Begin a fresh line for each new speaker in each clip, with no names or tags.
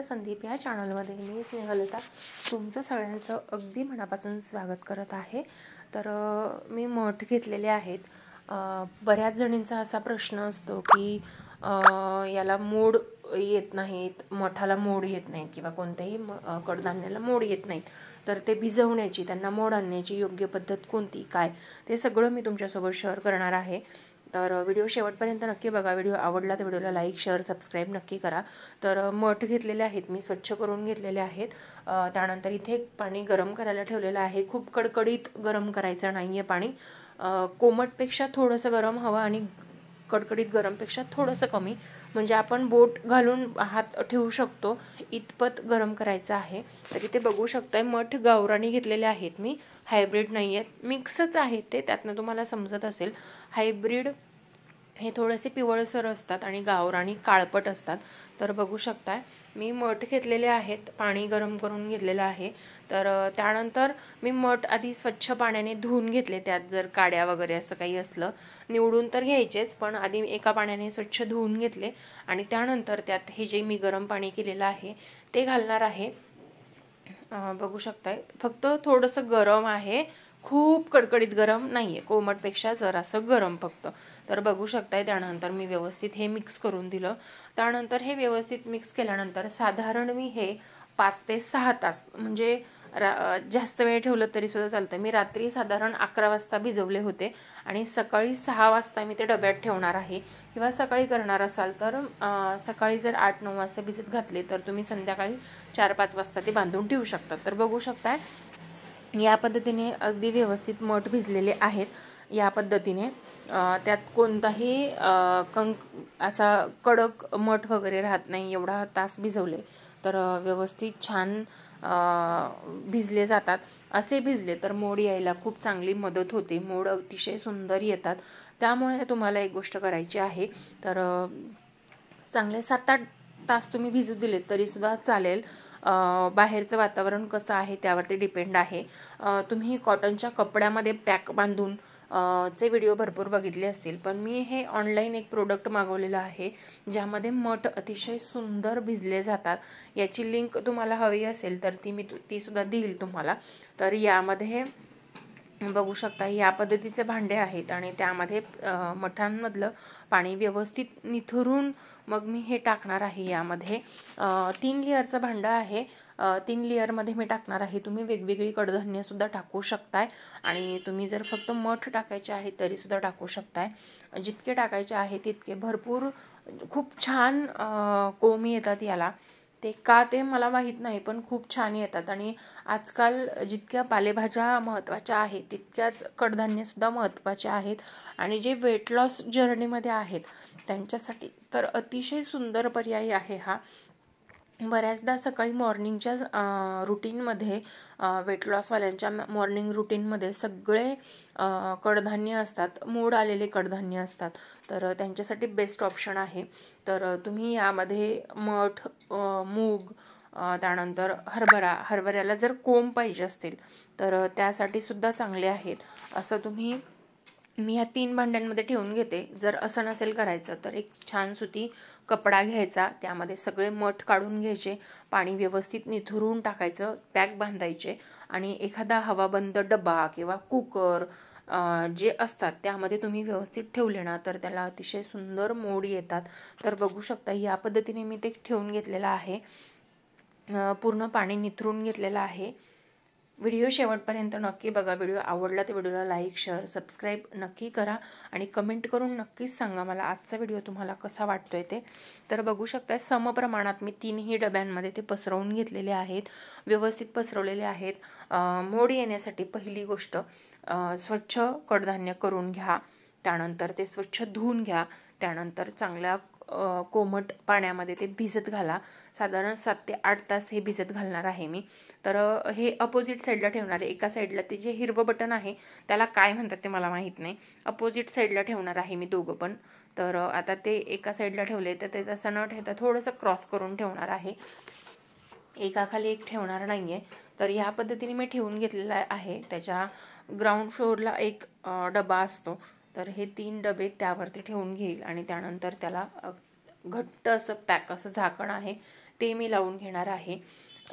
संदीप या चॅनलमध्ये मी स्नेहलता तुमचं सगळ्यांचं अगदी मनापासून स्वागत करत आहे। तर मी मठ घेतलेले आहेत। बऱ्याच जणींचा असा प्रश्न असतो की याला मोड येत नाहीत, मठाला मोड येत नाहीत किंवा कोणत्याही कडधान्याला मोड येत नाहीत, तर ते भिजवण्याची, त्यांना मोड आणण्याची योग्य पद्धत कोणती, काय, ते सगळं मी तुमच्यासोबत शेअर करणार आहे। तर व्हिडिओ शेवटपर्यंत नक्की बघा। व्हिडिओ आवडला तर व्हिडिओला लाईक, शेअर, सबस्क्राईब नक्की करा। तर मठ घेतलेले आहेत मी, स्वच्छ करून घेतलेले आहेत। त्यानंतर इथे पाणी गरम करायला ठेवलेलं आहे। खूप कडकडीत गरम करायचं नाहीये पाणी, कोमटपेक्षा थोडंसं गरम हवं आणि कडकडीत गरमपेक्षा थोडंसं कमी, म्हणजे आपण बोट घालून हात ठेवू शकतो इतपत गरम करायचं आहे। तर इथे बघू शकताय मठ गावरानी घेतलेले आहेत मी, हायब्रिड नाही आहेत, मिक्सच आहेत ते, त्यातनं तुम्हाला समजत असेल। हायब्रिड हे थोडेसे पिवळसर असतात आणि गावरानी काळपट असतात। तर बघू शकताय मी मठ घेतलेले आहेत, पाणी गरम करून घेतलेलं आहे। तर त्यानंतर मी मठ आधी स्वच्छ पाण्याने धुवून घेतले, त्यात जर काड्या वगैरे असं काही असलं, निवडून तर घ्यायचेच, पण आधी एका पाण्याने स्वच्छ धुवून घेतले आणि त्यानंतर त्यात हे जे मी गरम पाणी केलेलं आहे ते घालणार आहे। बघू शकताय फक्त थोडंसं गरम आहे, खूप कडकडीत गरम नाहीये, कोमटपेक्षा जरासं गरम फक्त। तर बघू शकताय त्यानंतर मी व्यवस्थित हे मिक्स करून दिलं। त्यानंतर हे व्यवस्थित मिक्स केल्यानंतर साधारण मी हे 5 ते 6 तास, म्हणजे जास्त वेळ ठेवलं तरी सुद्धा चालतं। मी रात्री साधारण 11 वाजता भिजवले होते आणि सकाळी 6 वाजता मी ते डब्यात ठेवणार आहे, किंवा सकाळी करणार असाल तर सकाळी जर 8-9 वाजता भिजत घातले तर तुम्ही संध्याकाळी 4-5 वाजता ते बांधून ठेवू शकता। तर बघू शकताय या पद्धतीने अगदी व्यवस्थित मठ भिजलेले आहेत। या पद्धतीने त्यात कोणताही असा कडक मठ वगैरे राहत नाही। एवढा तास भिजवले तर व्यवस्थित छान भिजले जातात। असे भिजले तर मोड यायला खूप चांगली मदत होते, मोड अतिशय सुंदर येतात। त्यामुळे तुम्हाला एक गोष्ट करायची आहे, तर चांगले 7-8 तास तुम्ही भिजू दिले तरी सुद्धा चालेल। बाहेरचं वातावरण कसं आहे त्यावरती डिपेंड आहे। तुम्ही कॉटनच्या कपड्यामध्ये पॅक बांधून चे व्हिडिओ भरपूर बघितले असतील, पण मी हे ऑनलाईन एक प्रोडक्ट मागवलेलं आहे ज्यामध्ये मठ अतिशय सुंदर भिजले जातात। याची लिंक तुम्हाला हवी असेल तर ती सुद्धा देईल तुम्हाला। तर यामध्ये बघू शकता या पद्धतीचे भांडे आहेत आणि त्यामध्ये मठांमधलं पाणी व्यवस्थित निथरून मग मी हे टाकणार आहे। यामध्ये 3 लेअरचं भांडं आहे, 3 लेअरमध्ये मी टाकणार आहे। तुम्ही वेगवेगळी कडधान्य सुद्धा टाकू शकताय आणि तुम्ही जर फक्त मठ टाकायचे आहे तरी सुद्धा टाकू शकताय। जितके टाकायचे आहे तितके भरपूर खूप छान कोंब येतात याला, ते का ते मला माहीत नाही, पण खूप छान येतात। आणि आजकाल जितक्या पालेभाज्या महत्त्वाच्या आहेत तितक्याच कडधान्य सुद्धा महत्त्वाचे आहेत, आणि जे वेट लॉस जर्नीमध्ये आहेत त्यांच्यासाठी तर अतिशय सुंदर पर्याय आहे हा। बऱ्याचदा सकाळी मॉर्निंगच्या रुटीनमध्ये, वेट लॉसवाल्यांच्या मॉर्निंग रुटीनमध्ये सगळे कडधान्य असतात, मोड आलेले कडधान्य असतात, तर त्यांच्यासाठी बेस्ट ऑप्शन आहे। तर तुम्ही यामध्ये मठ, मूग, त्यानंतर हरभऱ्याला जर कोंब पाहिजे असतील तर त्यासाठी सुद्धा चांगले आहेत। असं मी ह्या 3 भांड्यांमध्ये ठेवून घेते। जर असं नसेल करायचं तर एक छान सुती कपडा घ्यायचा, त्यामध्ये सगळे मठ काढून घ्यायचे, पाणी व्यवस्थित निथरून टाकायचं, पॅक बांधायचे आणि एखादा हवाबंद डबा किंवा कुकर जे असतात त्यामध्ये तुम्ही व्यवस्थित ठेवले ना तर त्याला अतिशय सुंदर मोड येतात। तर बघू शकता या पद्धतीने मी ते ठेवून घेतलेलं आहे, पूर्ण पाणी निथरून घेतलेलं आहे। व्हिडिओ शेवटपर्यंत नक्की बघा। व्हिडिओ आवडला तर व्हिडिओला लाईक, शेअर, सबस्क्राईब नक्की करा आणि कमेंट करून नक्कीच सांगा मला आजचा व्हिडिओ तुम्हाला कसा वाटतोय ते। तर बघू शकता समप्रमाणात मी 3ही डब्यांमध्ये ते पसरवून घेतलेले आहेत, व्यवस्थित पसरवलेले आहेत। मोड येण्यासाठी पहिली गोष्ट स्वच्छ कडधान्य करून घ्या, त्यानंतर ते स्वच्छ धुवून घ्या, त्यानंतर चांगल्या कोमट पाण्यामध्ये ते भिजत घाला। साधारण 7 ते 8 तास हे भिजत घालणार आहे मी। तर हे अपोजिट साईडला ठेवणार आहे, एका साईडला ते जे हिरवं बटन आहे त्याला काय म्हणतात ते मला माहीत नाही, अपोजिट साईडला ठेवणार आहे मी दोघं पण। तर आता ते एका साईडला ठेवले तर ते तसं न ठेवता थोडंसं क्रॉस करून ठेवणार आहे, एकाखाली एक ठेवणार नाहीये। तर या पद्धतीने मी ठेवून घेतलेला आहे। त्याच्या ग्राउंड फ्लोअरला एक डबा असतो, तर हे 3 डबे त्यावरती ठेवून घेईल आणि त्यानंतर त्याला घट्ट असं पॅक असं झाकण आहे ते मी लावून घेणार आहे.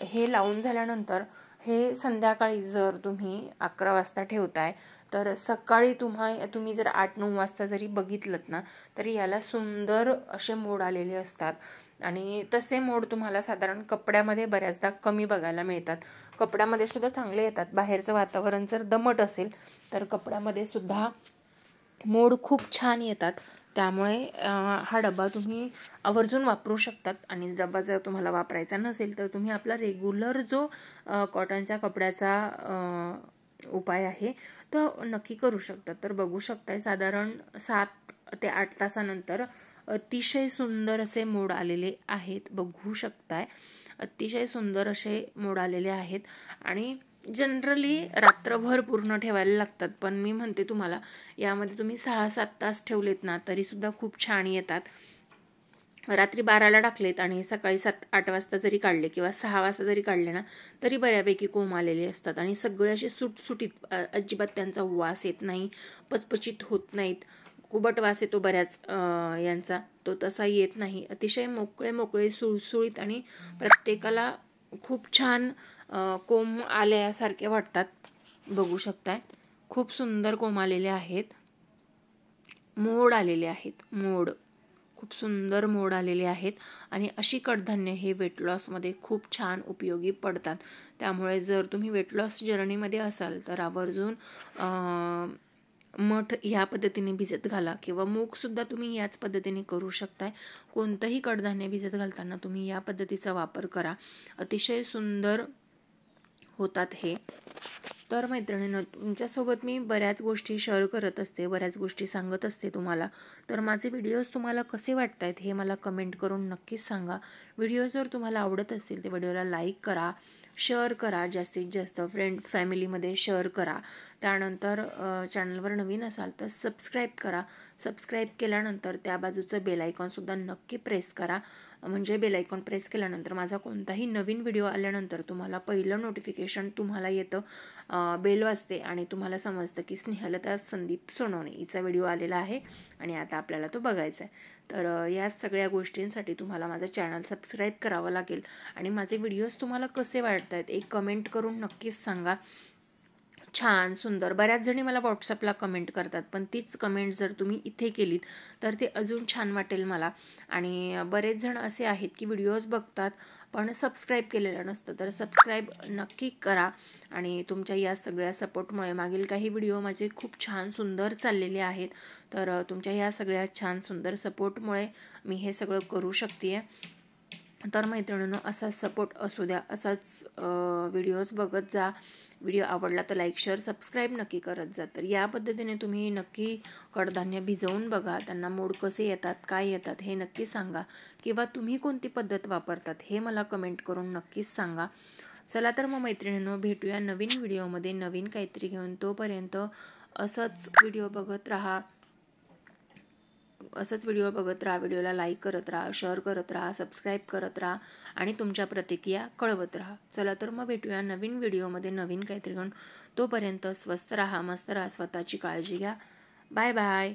हे लावून झाल्यानंतर हे संध्याकाळी जर तुम्ही 11 वाजता ठेवताय तर सकाळी तुम्ही जर 8-9 वाजता जरी बघितलंत ना तरी याला सुंदर असे मोड आलेले असतात. आणि तसे मोड तुम्हाला साधारण कपड्यामध्ये बऱ्याचदा कमी बघायला मिळतात. कपड्यामध्ये सुद्धा चांगले येतात. बाहेरचं वातावरण जर दमट असेल तर कपड्यामध्ये सुद्धा मोड खूप छान येतात. त्यामुळे हा डबा तुम्ही आवर्जून वापरू शकतात. आणि डबा जर तुम्हाला वापरायचा नसेल तर तुम्ही आपला रेग्युलर जो कॉटनच्या कपड्याचा उपाय आहे तो नक्की करू शकतात. तर बघू शकताय साधारण 7 ते 8 तासानंतर अतिशय सुंदर असे मोड आलेले आहेत. बघू शकताय अतिशय सुंदर असे मोड आलेले आहेत. आणि जनरली रात्रभर पूर्ण ठेवायला लागतात, पण मी म्हणते तुम्हाला यामध्ये तुम्ही 6-7 तास ठेवलेत ना तरीसुद्धा खूप छान येतात. रात्री 12ला टाकलेत आणि सकाळी 7-8 वाजता जरी काढले किंवा 6 वाजता जरी काढले ना तरी बऱ्यापैकी कोंब आलेले असतात. आणि सगळे असे सुटसुटीत, अजिबात त्यांचा वास येत नाही, पचपचित होत नाहीत. कुबट वास येतो बऱ्याच यांचा, तो तसा येत नाही. अतिशय मोकळे सुळसुळीत आणि प्रत्येकाला खूप छान कोंब आल्यासारखे वाटतात. बघू शकताय खूप सुंदर कोंब आलेले आहेत, मोड आलेले आहेत, मोड खूप सुंदर मोड आलेले आहेत. आणि अशी कडधान्य हे वेट लॉसमध्ये खूप छान उपयोगी पडतात. त्यामुळे जर तुम्ही वेट लॉस जर्नीमध्ये असाल तर आवर्जून मठ ह्या पद्धतीने भिजत घाला किंवा मूगसुद्धा तुम्ही याच पद्धतीने करू शकताय. कोणतंही कडधान्य भिजत घालताना तुम्ही या पद्धतीचा वापर करा, अतिशय सुंदर होतात हे. तर मैत्रिणींनो, तुमच्यासोबत मी बऱ्याच गोष्टी शेअर करत असते, बऱ्याच गोष्टी सांगत असते तुम्हाला. तर माझे व्हिडिओज तुम्हाला कसे वाटत आहेत हे मला कमेंट करून नक्कीच सांगा. व्हिडिओ जर तुम्हाला आवडत असतील तर व्हिडिओला लाईक करा, शेअर करा, जास्तीत जास्त फ्रेंड फॅमिलीमध्ये शेअर करा. त्यानंतर चॅनलवर नवीन असाल तर सबस्क्राईब करा. सबस्क्राईब केल्यानंतर त्या बाजूचं बेल आयकॉनसुद्धा नक्की प्रेस करा. म्हणजे बेल आयकॉन प्रेस केल्यानंतर माझा कोणताही नवीन व्हिडिओ आल्यानंतर तुम्हाला पहिलं नोटिफिकेशन तुम्हाला येतं, बेल वाजते आणि तुम्हाला समजतं की स्नेहलता संदीप सोनवणे हिचा व्हिडिओ आलेला आहे आणि आता आपल्याला तो बघायचा आहे. तर या सगळ्या गोष्टींसाठी तुम्हाला माझं चॅनल सबस्क्राईब करावं लागेल. आणि माझे व्हिडिओज तुम्हाला कसे वाटत आहेत एक कमेंट करून नक्कीच सांगा. छान सुंदर, बऱ्याच जणी मला व्हॉट्सअपला कमेंट करतात, पण तीच कमेंट जर तुम्ही इथे केलीत तर ते अजून छान वाटेल मला. आणि बरेच जण असे आहेत की व्हिडिओज बघतात पण सबस्क्राईब केलेलं नसतं, तर सबस्क्राईब नक्की करा. आणि तुमच्या या सगळ्या सपोर्टमुळे मागील काही व्हिडिओ माझे खूप छान सुंदर चाललेले आहेत. तर तुमच्या या सगळ्या छान सुंदर सपोर्टमुळे मी हे सगळं करू शकते. तर मैत्रिणींनो, असाच सपोर्ट असू द्या, असाच व्हिडिओज बघत जा. व्हिडिओ आवडला तर लाईक शेअर सबस्क्राईब नक्की करत जा. तर या पद्धतीने तुम्ही नक्की कडधान्य भिजवून बघा, त्यांना मोड कसे येतात, काय येतात हे नक्की सांगा. किंवा तुम्ही कोणती पद्धत वापरतात हे मला कमेंट करून नक्कीच सांगा. चला तर मग मैत्रिणींनो, भेटूया नवीन व्हिडिओमध्ये नवीन काहीतरी घेऊन. तोपर्यंत असंच व्हिडिओ बघत राहा, व्हिडिओला लाईक करत राहा, शेअर करत राहा, सबस्क्राईब करत राहा आणि तुमच्या प्रतिक्रिया कळवत राहा. चला तर मग भेटूया नवीन व्हिडिओमध्ये नवीन काहीतरी घेऊन. तोपर्यंत स्वस्त राहा, मस्त राहा, स्वतःची काळजी घ्या. Bye bye.